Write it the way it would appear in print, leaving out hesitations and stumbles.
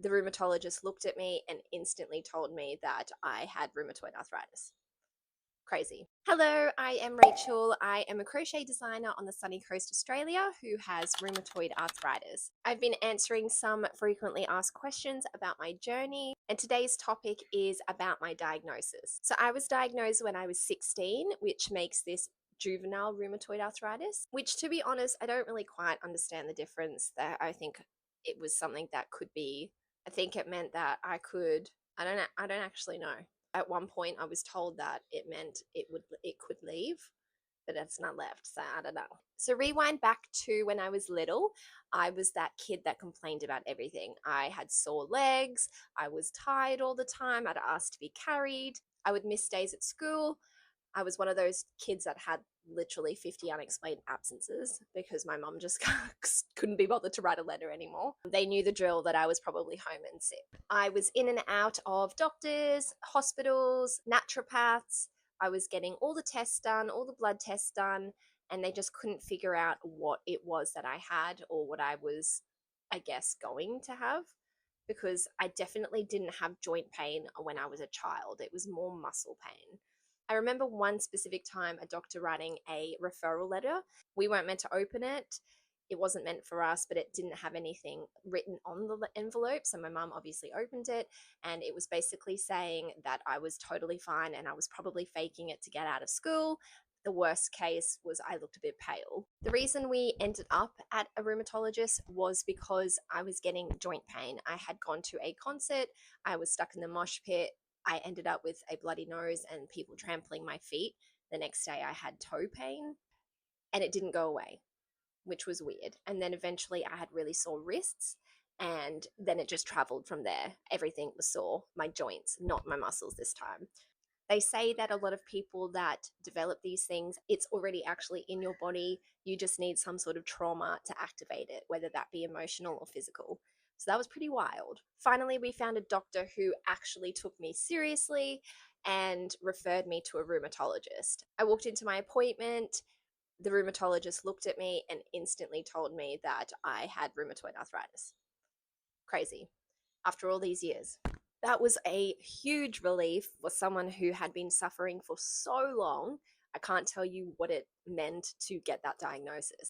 The rheumatologist looked at me and instantly told me that I had rheumatoid arthritis. Crazy. Hello, I am Rachel. I am a crochet designer on the sunny coast Australia who has rheumatoid arthritis. I've been answering some frequently asked questions about my journey, and today's topic is about my diagnosis. So I was diagnosed when I was 16, which makes this juvenile rheumatoid arthritis, which, to be honest, I don't really quite understand the difference. That I think it was something that could be, I think it meant that I don't actually know. At one point I was told that it meant it could leave, but it's not left, so I don't know. So rewind back to when I was little. I was that kid that complained about everything. I had sore legs, I was tired all the time, I'd ask to be carried, I would miss days at school. I was one of those kids that had literally 50 unexplained absences because my mum just couldn't be bothered to write a letter anymore. They knew the drill that I was probably home and sick. I was in and out of doctors, hospitals, naturopaths. I was getting all the tests done, all the blood tests done, and they just couldn't figure out what it was that I had or what I was, I guess, going to have, because I definitely didn't have joint pain when I was a child. It was more muscle pain. I remember one specific time a doctor writing a referral letter. We weren't meant to open it. It wasn't meant for us, but it didn't have anything written on the envelope. So my mum obviously opened it, and it was basically saying that I was totally fine and I was probably faking it to get out of school. The worst case was I looked a bit pale. The reason we ended up at a rheumatologist was because I was getting joint pain. I had gone to a concert, I was stuck in the mosh pit, I ended up with a bloody nose and people trampling my feet. The next day I had toe pain and it didn't go away, which was weird. And then eventually I had really sore wrists, and then it just traveled from there. Everything was sore, my joints, not my muscles this time. They say that a lot of people that develop these things, it's already actually in your body. You just need some sort of trauma to activate it, whether that be emotional or physical. So that was pretty wild. Finally, we found a doctor who actually took me seriously and referred me to a rheumatologist. I walked into my appointment. The rheumatologist looked at me and instantly told me that I had rheumatoid arthritis. Crazy. After all these years. That was a huge relief for someone who had been suffering for so long. I can't tell you what it meant to get that diagnosis.